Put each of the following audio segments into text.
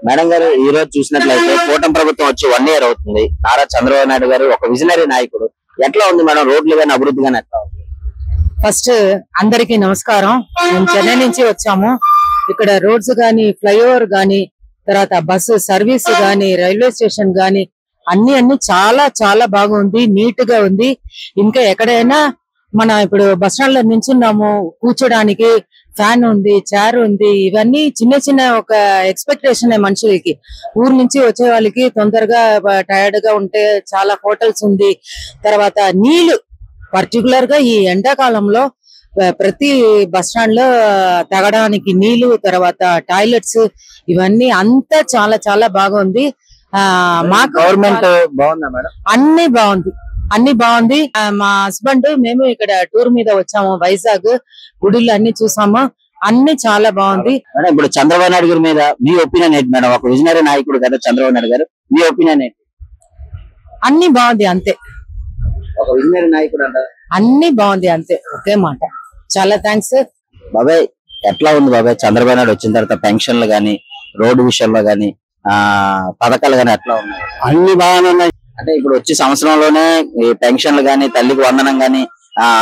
Madam గారు ఈ రోజు చూసినట్లయితే కూటమి ప్రభుత్వం వచ్చి 1 year అవుతుంది. నారా చంద్రబాబు నాయుడు గారు ఒక విజనరీ నాయకుడు. ఎట్లా ఉంది మేడం రోడ్లు గానీ అభివృద్ధి గానీ ఎట్లా ఉంది? ఫస్ట్ అందరికి నమస్కారం. మేము చెన్నై నుంచి వచ్చాము. ఇక్కడ రోడ్స్ గానీ, ఫ్లైఓవర్ గానీ, తర్వాత బస్సు సర్వీస్ గానీ, రైల్వే స్టేషన్ గానీ అన్ని చాలా చాలా బాగుంది, నీట్ గా ఉంది. ఇంకా ఎక్కడైనా మన ఇప్పుడు బస్ స్టాండ్ లో నించున్నాము, కూర్చోడానికి ఫ్యాన్ ఉంది, చైర్ ఉంది. ఇవన్నీ చిన్న చిన్న ఒక ఎక్స్పెక్టేషన్ మనుషులకి. ఊరు నుంచి వచ్చే వాళ్ళకి తొందరగా టైర్డ్ గా ఉంటే చాలా హోటల్స్ ఉంది. తర్వాత నీళ్లు, పర్టికులర్ గా ఈ ఎండాకాలంలో ప్రతి బస్ స్టాండ్ లో తాగడానికి నీళ్లు, తర్వాత టాయిలెట్స్, ఇవన్నీ అంతా చాలా చాలా బాగుంది. మా గవర్నమెంట్ బాగుందా మేడం? అన్ని బాగుంది. మా హస్బెండ్ మేము ఇక్కడ టూర్ మీద వచ్చాము, వైజాగ్ గుడిలు అన్ని చూసాము. అన్ని చాలా బాగుంది. మేడం ఇప్పుడు చంద్రబాబు నాయుడు గారి మీద మీ ఒపీనియన్ ఏంటి మేడం? ఒక విజనరీ నాయకుడు కదా చంద్రబాబు నాయుడు గారు, మీ ఒపీనియన్ ఏంటి? అన్ని బాగుంది అంతే. ఒక విజనరీ నాయకుడు అంట. అన్ని బాగుంది అంతే, ఒకే మాట. చాలా థ్యాంక్స్ బాబాయ్. ఎట్లా ఉంది బాబాయ్ చంద్రబాబు నాయుడు వచ్చిన తర్వాత పెన్షన్లు గానీ, రోడ్డు విషయంలో గానీ, పథకాలు గానీ ఎట్లా ఉన్నాయి? అన్ని బాగానే ఉన్నాయి. అంటే ఇప్పుడు వచ్చే సంవత్సరంలోనే ఈ పెన్షన్లు గానీ, తల్లికి వందనం గానీ,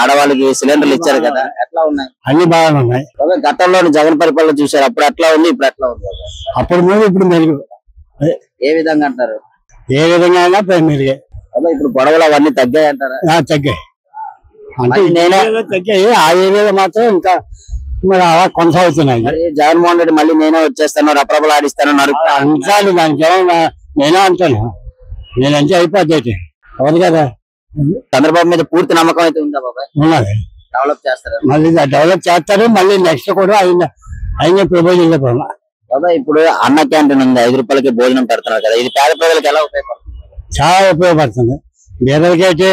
ఆడవాళ్ళకి సిలిండర్లు ఇచ్చారు కదా, ఎట్లా ఉన్నాయి? అన్ని బాగానే ఉన్నాయి. గతంలో జగన్ పరిపాలన చూసారు, అప్పుడు ఎట్లా ఉంది, ఇప్పుడు ఎట్లా ఉంది? అప్పుడు ముందు ఇప్పుడు మెరుగు. ఏ విధంగా అంటారు? ఏ విధంగా అయినా మెరుగే. ఇప్పుడు గొడవలు అవన్నీ తగ్గాయి అంటారా? తగ్గాయి అంటే నేనే తగ్గాయి. ఆ ఏరియాలో మాత్రం ఇంకా మరి అలా కొనసాగుతున్నాయి. జగన్మోహన్ రెడ్డి మళ్ళీ నేనే వచ్చేస్తాను, రప్రబలు ఆడిస్తాను అంటాను. దానికి నేనే అంటాను, నేనంటే అయిపోద్ది అవును కదా. చంద్రబాబు మీద పూర్తి నమ్మకం అయితే ఉందా బాబాయ్? ఉన్నది. డెవలప్ చేస్తారు, మళ్ళీ డెవలప్ చేస్తారు. మళ్ళీ నెక్స్ట్ కూడా అయిన ప్రపోజల్ బాబాయ్. ఇప్పుడు అన్న క్యాంటీన్ ఉంది, 5 రూపాయలకి భోజనం పెడుతున్నారు కదా, ఇది పేద ప్రజలకు ఎలా ఉపయోగపడుతుంది? చాలా ఉపయోగపడుతుంది. పేదలకైతే,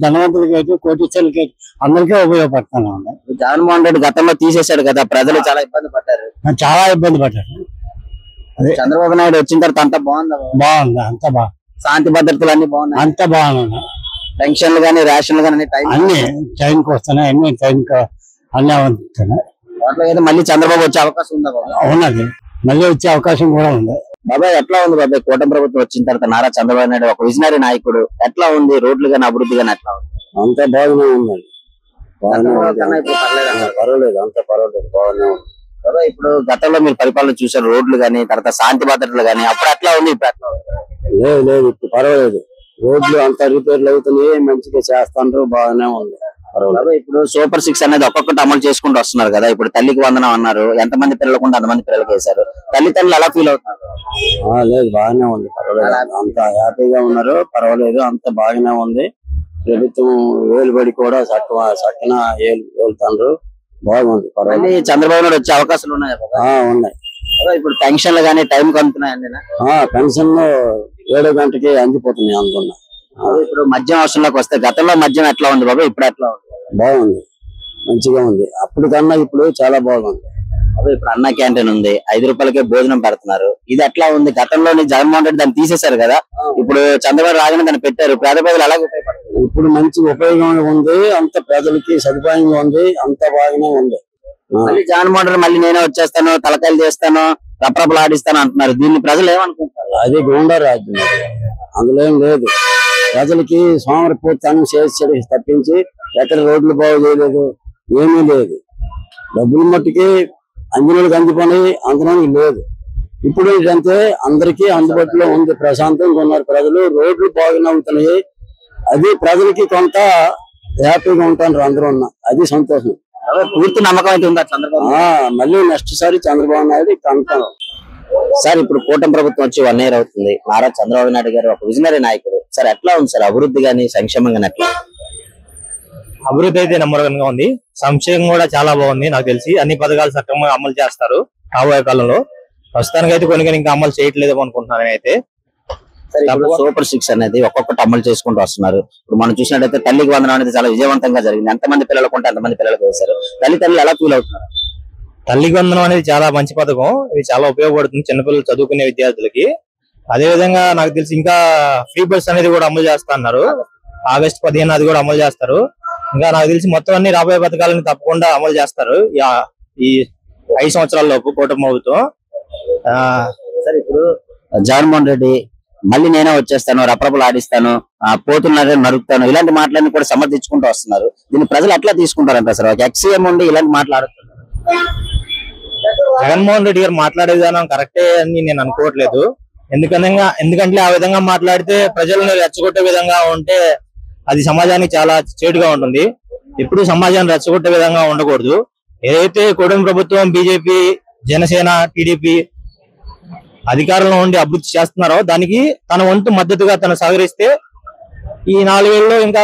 ధనవంతులకైతే, కోటీశ్వరులకి అందరికీ ఉపయోగపడుతుంది. జగన్మోహన్ రెడ్డి గతంలో తీసేశాడు కదా, ప్రజలు చాలా ఇబ్బంది పడ్డారు. చాలా ఇబ్బంది పడ్డారు. చంద్రబాబు నాయుడు వచ్చిన తర్వాత అంతా బాగుందా? బాగుంది, అంత బాగా. శాంతి భద్రతలు అన్ని బాగున్నాయి, అంత బాగున్నాయి. పెన్షన్లు గానీ, రేషన్లు గానీ అన్ని టైంకి వస్తున్నాయి. అన్ని టైంకి అన్నీ వస్తున్నాయి. వాటిలో మళ్ళీ చంద్రబాబు వచ్చే అవకాశం ఉందా బాబా? ఉన్నది, మళ్ళీ వచ్చే అవకాశం కూడా ఉంది. బాబాయ్ ఎట్లా ఉంది బాబాయ్ కూటమి ప్రభుత్వం వచ్చిన తర్వాత నారా చంద్రబాబు నాయుడు ఒక విజనరీ నాయకుడు, ఎట్లా ఉంది? రోడ్లు గానీ, అభివృద్ధి గానీ ఎట్లా ఉంది? అంత బాగానే ఉందండి. పర్వాలేదు, అంత పర్వాలేదు, బాగానే ఉంది. బాబాయ్ ఇప్పుడు గతంలో మీరు పరిపాలన చూసారు, రోడ్లు గానీ, తర్వాత శాంతి భద్రతలు గానీ, అప్పుడు ఎట్లా ఉంది, ఇప్పుడు ఎట్లా ఉంది? లేదు ఇప్పుడు పర్వాలేదు. రోడ్లు అంత రిపేర్లు అవుతున్నాయి, మంచిగా చేస్తాండ్రు, బాగానే ఉంది. ఇప్పుడు సూపర్ 6 అనేది ఒక్కొక్కటి అమలు చేసుకుంటూ వస్తున్నారు కదా. ఇప్పుడు తల్లికి వందనం అన్నారు, ఎంతమంది పిల్లలకు ఉంటే అంతమంది పిల్లలకి వేశారు. తల్లిదండ్రులు ఎలా ఫీల్ అవుతున్నారు? లేదు, బాగానే ఉంది, పర్వాలేదు. అంత హ్యాపీగా ఉన్నారు, పర్వాలేదు, అంత బాగానే ఉంది. ప్రభుత్వం వేలుబడి కూడా చక్కన వెళ్తాండ్రు, బాగుంది, పర్వాలేదు. చంద్రబాబు నాయుడు వచ్చే అవకాశాలు ఉన్నాయి కదా? ఉన్నాయి. ఇప్పుడు పెన్షన్లు గానీ టైంకి అందుతున్నాయండి? పెన్షన్లు 7 గంటకి అందిపోతున్నాయి అనుకున్నా. ఇప్పుడు మద్యం అవసరంలోకి వస్తే గతంలో మద్యం ఎట్లా ఉంది బాబా, ఇప్పుడు ఎట్లా ఉంది? బాగుంది, మంచిగా ఉంది. అప్పుడు కన్నా ఇప్పుడు చాలా బాగుంది. ఇప్పుడు అన్న క్యాంటీన్ ఉంది, 5 రూపాయలకే భోజనం పెడుతున్నారు. ఇది ఎట్లా ఉంది? గతంలో జగన్మోహన్ రెడ్డి దాన్ని తీసేశారు కదా, ఇప్పుడు చంద్రబాబు రాగానే దాన్ని పెట్టారు. పేద ప్రజలు ఎలాగ ఉపయోగపడుతుంది? ఇప్పుడు మంచి ఉపయోగంగా ఉంది, అంత ప్రజలకి సదుపాయంగా ఉంది, అంత బాగానే ఉంది. మళ్ళీ జగన్మోహన్ రెడ్డి మళ్ళీ నేనే వచ్చేస్తాను, తలకాయలు చేస్తాను, రప్రబలు ఆడిస్తాను అంటున్నారు. దీన్ని ప్రజలు ఏమనుకుంటారు? అది గూండా రాజ్యం, అందులో ఏం లేదు. ప్రజలకి సోమరిపోతానం చేసి తప్పించి ఎక్కడ రోడ్లు బాగు చేయలేదు, ఏమీ లేదు. డబ్బులు మట్టుకి అంజనీలకు అందిపోయి అందులోకి లేదు. ఇప్పుడు ఏంటంటే అందరికీ అందుబాటులో ఉంది, ప్రశాంతంగా ఉన్నారు ప్రజలు, రోడ్లు బాగునవుతున్నాయి. అది ప్రజలకి కొంత హ్యాపీగా ఉంటారు అందరూ ఉన్న, అది సంతోషం. పూర్తి నమ్మకం అయితే ఉందా చంద్రబాబు? మళ్ళీ నెక్స్ట్ సారి చంద్రబాబు నాయుడు కన్ఫర్మ్. సార్ ఇప్పుడు కూటమి ప్రభుత్వం వచ్చి 1 year అవుతుంది. నారా చంద్రబాబు నాయుడు గారు ఒక విజనరీ నాయకుడు. సార్ ఎట్లా ఉంది సార్ అభివృద్ధి గానీ, సంక్షేమం గానీ ఎట్లా? అభివృద్ధి అయితే నెంబర్ 1గా ఉంది, సంక్షేమం కూడా చాలా బాగుంది. నాకు తెలిసి అన్ని పథకాలు సక్రమంగా అమలు చేస్తారు రాబోయే కాలంలో. ప్రస్తుతానికి అయితే కొన్ని ఇంకా అమలు చేయట్లేదు అనుకుంటున్నాను నేనైతే. సూపర్ 6 అనేది ఒక్కొక్కటి అమలు చేసుకుంటూ వస్తున్నారు. ఇప్పుడు మనం చూసినట్టయితే తల్లికి వందనం అనేది చాలా విజయవంతంగా జరిగింది. ఎంతమంది పిల్లలకు ఉంటే అంతమంది పిల్లలకు వేశారు. తల్లిదండ్రులు ఎలా ఫీల్ అవుతున్నారు? తల్లికి వందనం అనేది చాలా మంచి పథకం, ఇది చాలా ఉపయోగపడుతుంది చిన్నపిల్లలు చదువుకునే విద్యార్థులకి. అదే విధంగా నాకు తెలిసి ఇంకా ఫ్రీ బస్ అనేది కూడా అమలు చేస్తా అన్నారు. ఆగస్టు 15 అది కూడా అమలు చేస్తారు. ఇంకా నాకు తెలిసి మొత్తం అన్ని రాబోయే పథకాలను తప్పకుండా అమలు చేస్తారు ఈ 5 సంవత్సరాల లోపు కూటమి ప్రభుత్వం. సార్ ఇప్పుడు జగన్మోహన్ రెడ్డి మళ్ళీ నేనే వచ్చేస్తాను, రప్రపలు ఆడిస్తాను, పోతున్నారే నరుకుతాను, ఇలాంటి మాటలన్నీ కూడా సమర్థించుకుంటూ వస్తున్నారు. దీన్ని ప్రజలు ఎట్లా తీసుకుంటారంట సార్? ఒక ఎక్సీఎం ఉండి ఇలాంటి మాట్లాడుతున్నారు. జగన్మోహన్ రెడ్డి గారు మాట్లాడే విధానం కరెక్టే అని నేను అనుకోవట్లేదు. ఎందుకంటే ఆ విధంగా మాట్లాడితే ప్రజలను రెచ్చగొట్టే విధంగా ఉంటే అది సమాజానికి చాలా చేటుగా ఉంటుంది. ఎప్పుడు సమాజాన్ని రెచ్చగొట్టే విధంగా ఉండకూడదు. ఏదైతే కూటమి ప్రభుత్వం బీజేపీ, జనసేన, టీడీపీ అధికారంలో ఉండి అభివృద్ధి చేస్తున్నారో దానికి తన వంతు మద్దతుగా తను సహకరిస్తే ఈ 4 ఏళ్ళలో ఇంకా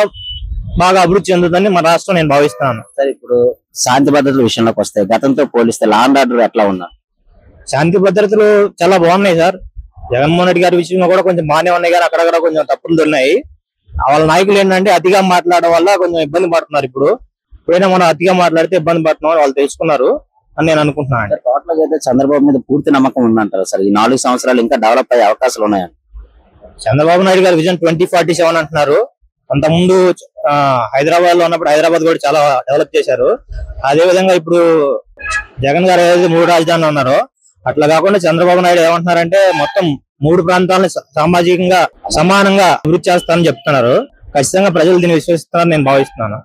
బాగా అభివృద్ధి చెందుతుందని మన రాష్ట్రం నేను భావిస్తున్నాను. సార్ ఇప్పుడు శాంతి భద్రతల విషయంలోకి వస్తే గతంతో పోలిస్తే లా అండ్ ఆర్డర్ ఎట్లా ఉన్నారు? శాంతి భద్రతలు చాలా బాగున్నాయి సార్. జగన్మోహన్ రెడ్డి గారి విషయంలో కూడా కొంచెం బాగానే ఉన్నాయి, కానీ అక్కడక్కడ కొంచెం తప్పులు ఉన్నాయి. వాళ్ళ నాయకులు ఏంటంటే అతిగా మాట్లాడడం వల్ల కొంచెం ఇబ్బంది పడుతున్నారు. ఇప్పుడైనా మనం అతిగా మాట్లాడితే ఇబ్బంది పడుతున్నాం వాళ్ళు తెలుసుకున్నారు అని నేను అనుకుంటున్నాను. టోటల్ గా అయితే చంద్రబాబు మీద పూర్తి నమ్మకం ఉందంటారు సార్? ఈ 4 సంవత్సరాలు ఇంకా డెవలప్ అయ్యే అవకాశాలు ఉన్నాయని చంద్రబాబు నాయుడు గారి విజన్ 2047 అంటున్నారు. అంతకుముందు హైదరాబాద్ లో ఉన్నప్పుడు హైదరాబాద్ కూడా చాలా డెవలప్ చేశారు. అదే విధంగా ఇప్పుడు జగన్ గారు ఏదైతే 3 రాజధానులు ఉన్నారో అట్లా కాకుండా చంద్రబాబు నాయుడు ఏమంటున్నారంటే మొత్తం 3 ప్రాంతాలను సామాజికంగా సమానంగా అభివృద్ధి చేస్తానని చెప్తున్నారు. ఖచ్చితంగా ప్రజలు దీన్ని విశ్వసిస్తారని నేను భావిస్తున్నాను.